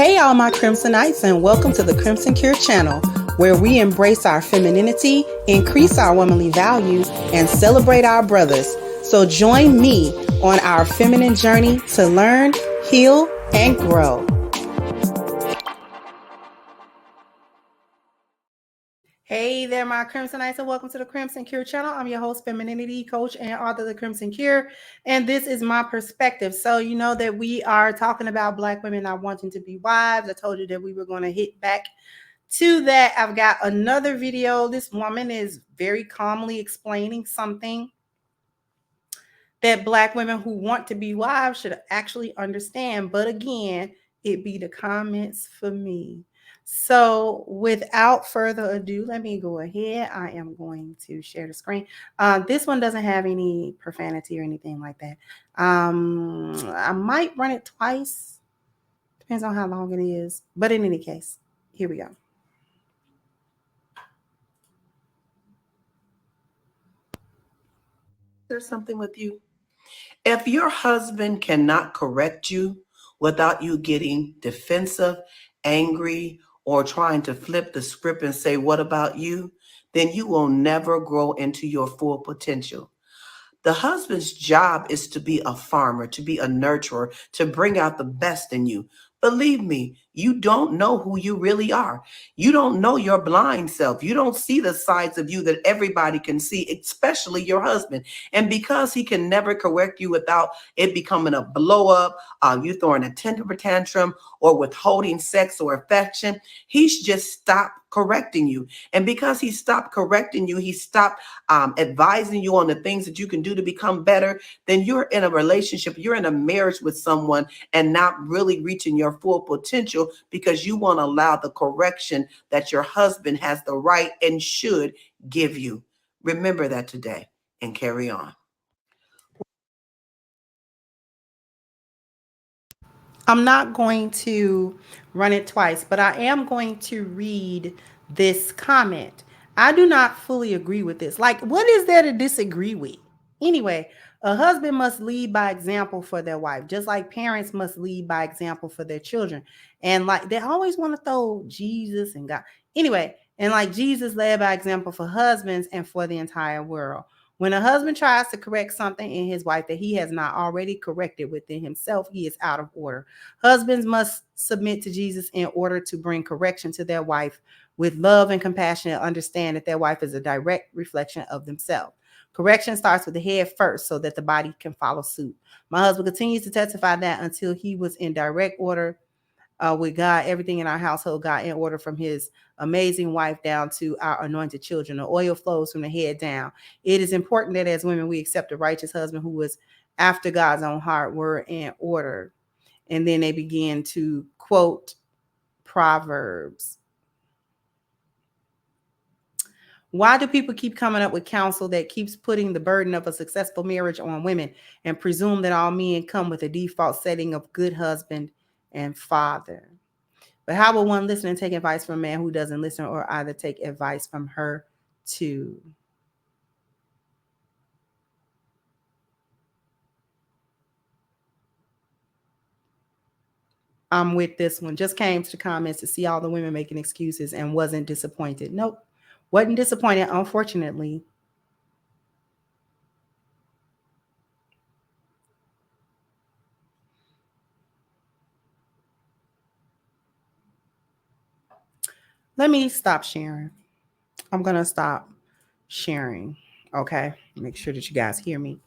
Hey, all my Crimsonites, and welcome to the Crimson Cure channel, where we embrace our femininity, increase our womanly values, and celebrate our brothers. So join me on our feminine journey to learn, heal, and grow. Hey there, my Crimsonites, and welcome to the Crimson Cure channel. I'm your host, femininity coach and author of the Crimson Cure, and this is my perspective. So you know that we are talking about Black women not wanting to be wives. I told you that we were going to hit back to that. I've got another video. This woman is very calmly explaining something that Black women who want to be wives should actually understand. But again, it be the comments for me. So without further ado, let me go ahead. I am going to share the screen. This one doesn't have any profanity or anything like that. I might run it twice. Depends on how long it is. But in any case, here we go. There's something with you. If your husband cannot correct you without you getting defensive, angry, or trying to flip the script and say, what about you? Then you will never grow into your full potential. The husband's job is to be a farmer, to be a nurturer, to bring out the best in you. Believe me, you don't know who you really are. You don't know your blind self. You don't see the sides of you that everybody can see, especially your husband. And because he can never correct you without it becoming a blow up, you throwing a temper tantrum or withholding sex or affection, he's just stopped correcting you. And because he stopped correcting you, he stopped advising you on the things that you can do to become better, then you're in a relationship, you're in a marriage with someone and not really reaching your full potential because you won't allow the correction that your husband has the right and should give you. Remember that today and carry on. I'm not going to run it twice, but I am going to read this comment. I do not fully agree with this. Like, what is there to disagree with? Anyway, a husband must lead by example for their wife, just like parents must lead by example for their children. And like, they always want to throw Jesus and God. Anyway, and like Jesus led by example for husbands and for the entire world. When a husband tries to correct something in his wife that he has not already corrected within himself, he is out of order. Husbands must submit to Jesus in order to bring correction to their wife with love and compassion and understand that their wife is a direct reflection of themselves. Correction starts with the head first so that the body can follow suit. My husband continues to testify that until he was in direct order with God, everything in our household got in order, from his amazing wife down to our anointed children. The oil flows from the head down. It is important that as women, we accept a righteous husband who was after God's own heart, word, and order. And then they begin to quote Proverbs. Why do people keep coming up with counsel that keeps putting the burden of a successful marriage on women and presume that all men come with a default setting of good husband and father? But how will one listen and take advice from a man who doesn't listen, or either take advice from her too? I'm with this one. Just came to the comments to see all the women making excuses and wasn't disappointed. Nope. Wasn't disappointed, unfortunately. Let me stop sharing. I'm going to stop sharing. Okay. Make sure that you guys hear me.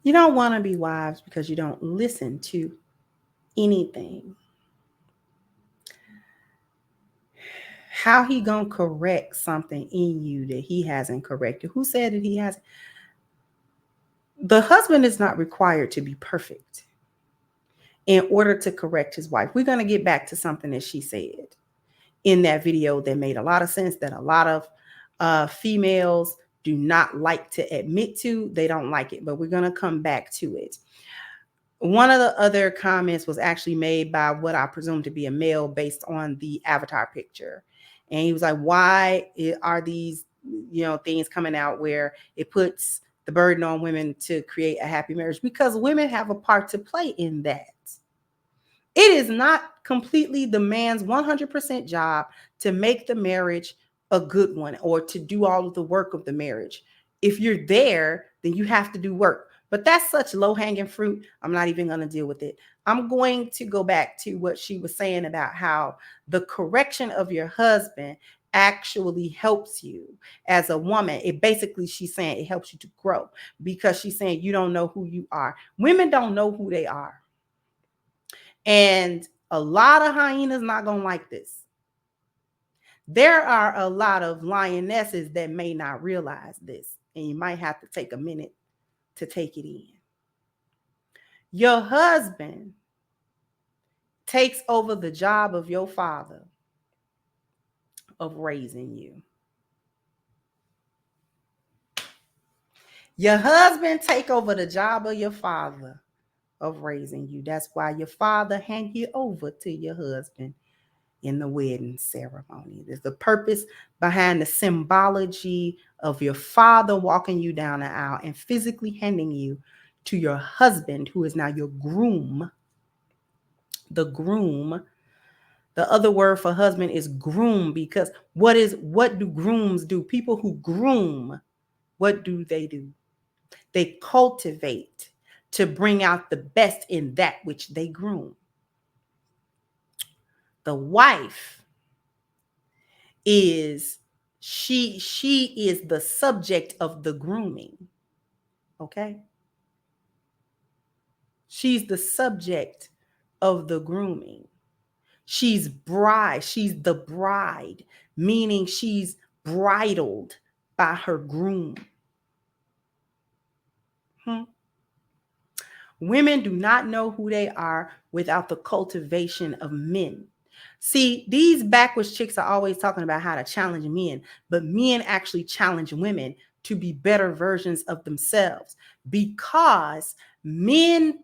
You don't want to be wives because you don't listen to anything. How he gonna correct something in you that he hasn't corrected? Who said that he hasn't? The husband is not required to be perfect in order to correct his wife. We're gonna get back to something that she said in that video that made a lot of sense, that a lot of females do not like to admit to. They don't like it, but we're gonna come back to it. One of the other comments was actually made by what I presume to be a male based on the avatar picture. And he was like, why are these, things coming out where it puts the burden on women to create a happy marriage, because women have a part to play in that. It is not completely the man's 100% job to make the marriage a good one or to do all of the work of the marriage. If you're there, then you have to do work. But that's such low hanging fruit. I'm not even going to deal with it. I'm going to go back to what she was saying about how the correction of your husband actually helps you as a woman. It basically, she's saying it helps you to grow, because she's saying you don't know who you are. Women don't know who they are. And a lot of hyenas not going to like this. There are a lot of lionesses that may not realize this, and you might have to take a minute to take it in. Your husband takes over the job of your father of raising you. Your husband take over the job of your father of raising you. That's why your father hand you over to your husband in the wedding ceremony. There's the purpose behind the symbology of your father walking you down the aisle and physically handing you to your husband, who is now your groom. The groom. The other word for husband is groom, because what do grooms do? People who groom, what do? They cultivate to bring out the best in that which they groom. The wife is she is the subject of the grooming. Okay? She's the subject of the grooming. She's the bride, meaning she's bridled by her groom. Hmm. Women do not know who they are without the cultivation of men. See, these backwards chicks are always talking about how to challenge men, but men actually challenge women to be better versions of themselves, because men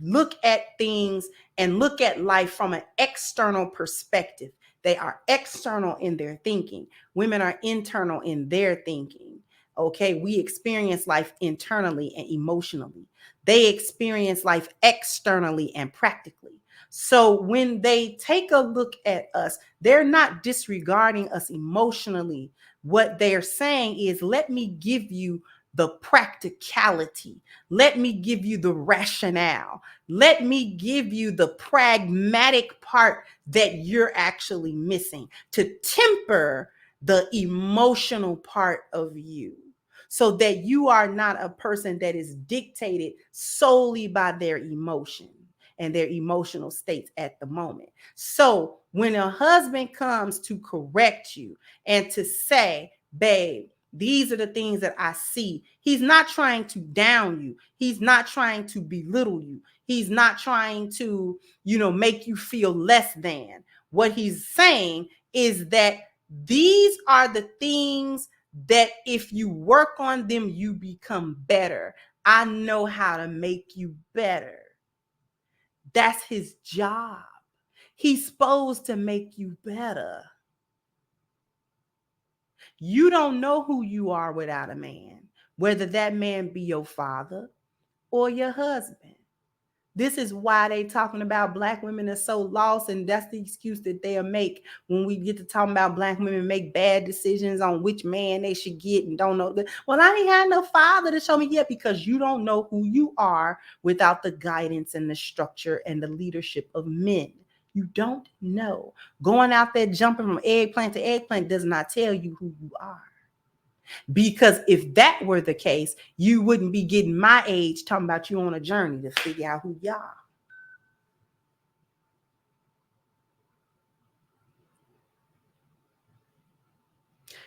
look at things and look at life from an external perspective. They are external in their thinking. Women are internal in their thinking. Okay, we experience life internally and emotionally. They experience life externally and practically. So when they take a look at us, they're not disregarding us emotionally. What they're saying is, let me give you the practicality. Let me give you the rationale. Let me give you the pragmatic part that you're actually missing to temper the emotional part of you, so that you are not a person that is dictated solely by their emotion and their emotional states at the moment. So when a husband comes to correct you and to say, babe, these are the things that I see, he's not trying to down you. He's not trying to belittle you. He's not trying to, make you feel less than. What he's saying is that these are the things that if you work on them, you become better. I know how to make you better. That's his job. He's supposed to make you better. You don't know who you are without a man, whether that man be your father or your husband. This is why they talking about black women are so lost, and that's the excuse that they'll make when we get to talking about black women make bad decisions on which man they should get and don't know. Well, I ain't had no father to show me yet, because you don't know who you are without the guidance and the structure and the leadership of men. You don't know. Going out there jumping from eggplant to eggplant does not tell you who you are. Because if that were the case, you wouldn't be getting my age talking about you on a journey to figure out who you are.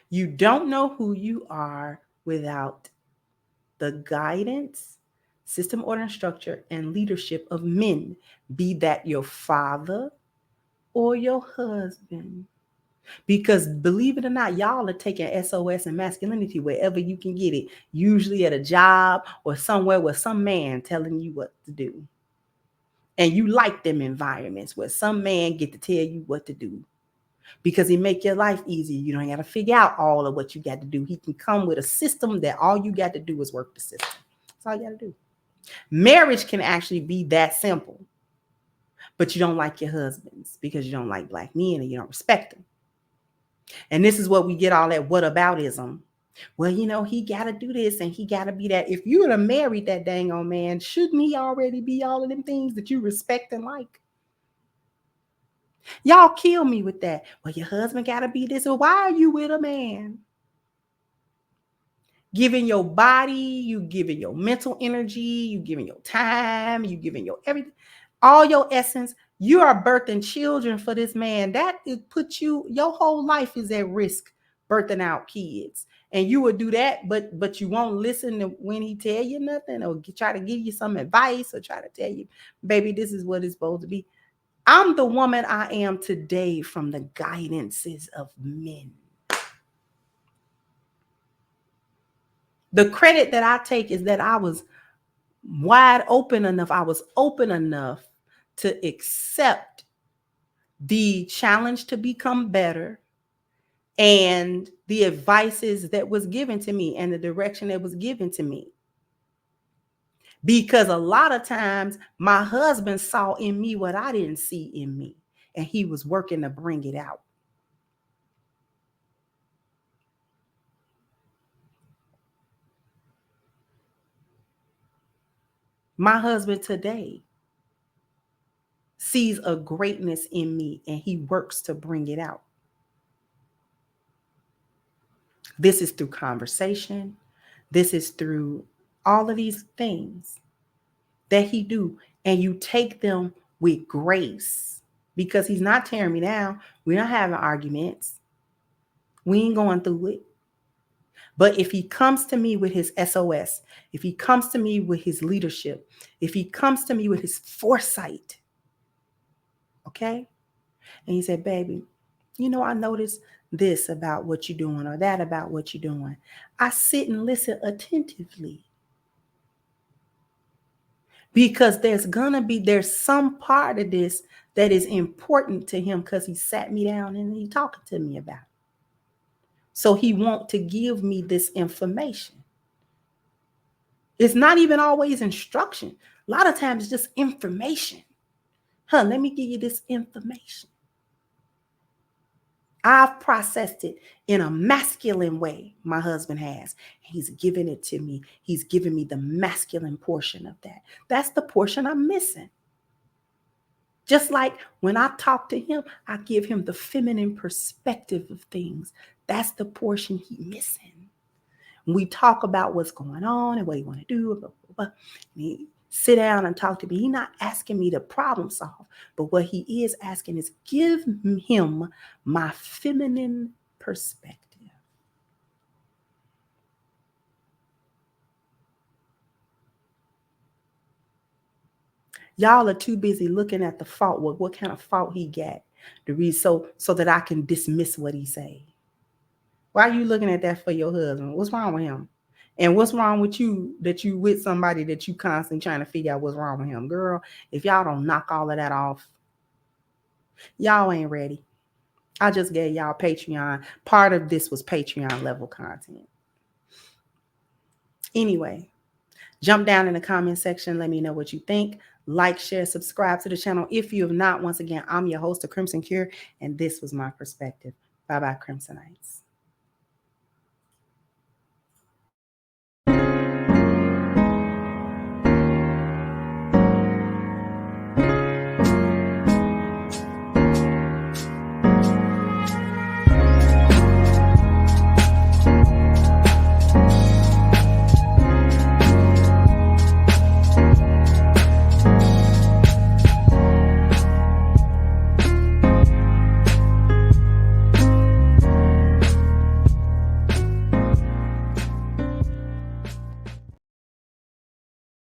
You don't know who you are without the guidance, system, order, and structure, and leadership of men, be that your father or your husband. Because believe it or not, y'all are taking SOS and masculinity wherever you can get it, usually at a job or somewhere with some man telling you what to do. And you like them environments where some man get to tell you what to do. because he make your life easier. You don't got to figure out all of what you got to do. He can come with a system that all you got to do is work the system. That's all you got to do. Marriage can actually be that simple, but you don't like your husbands because you don't like black men and you don't respect them. And this is what we get all that whataboutism. Well, he got to do this and he got to be that. If you would have married that dang old man, shouldn't he already be all of them things that you respect and like? Y'all kill me with that. Well, your husband got to be this. Well, why are you with a man? Giving your body, you giving your mental energy, you giving your time, you giving your everything, all your essence. You are birthing children for this man. That it puts your whole life is at risk birthing out kids. And you would do that, but you won't listen to when he tell you nothing or try to give you some advice or try to tell you, baby, this is what it's supposed to be. I'm the woman I am today from the guidances of men. The credit that I take is that I was wide open enough. I was open enough to accept the challenge to become better and the advices that was given to me and the direction that was given to me. Because a lot of times my husband saw in me what I didn't see in me, and he was working to bring it out. My husband today sees a greatness in me and he works to bring it out. This is through conversation. This is through all of these things that he do. And you take them with grace because he's not tearing me down. We're not having arguments. We ain't going through it. But if he comes to me with his SOS, if he comes to me with his leadership, if he comes to me with his foresight, okay? And he said, baby, I noticed this about what you're doing or that about what you're doing. I sit and listen attentively because there's some part of this that is important to him because he sat me down and he talking to me about it. So he want to give me this information. It's not even always instruction. A lot of times it's just information. Let me give you this information. I've processed it in a masculine way. My husband has. He's given it to me. He's given me the masculine portion of that. That's the portion I'm missing. Just like when I talk to him, I give him the feminine perspective of things. That's the portion he's missing. We talk about what's going on and what he want to do. Blah, blah, blah. He sit down and talk to me. He's not asking me to problem solve, but what he is asking is give him my feminine perspective. Y'all are too busy looking at the fault. What kind of fault he got to read so that I can dismiss what he say. Why are you looking at that for your husband? What's wrong with him? And what's wrong with you that you with somebody that you constantly trying to figure out what's wrong with him? Girl, if y'all don't knock all of that off, y'all ain't ready. I just gave y'all Patreon. Part of this was Patreon level content. Anyway, jump down in the comment section. Let me know what you think. Like, share, subscribe to the channel. If you have not, once again, I'm your host of Crimson Cure, and this was my perspective. Bye-bye, Crimsonites.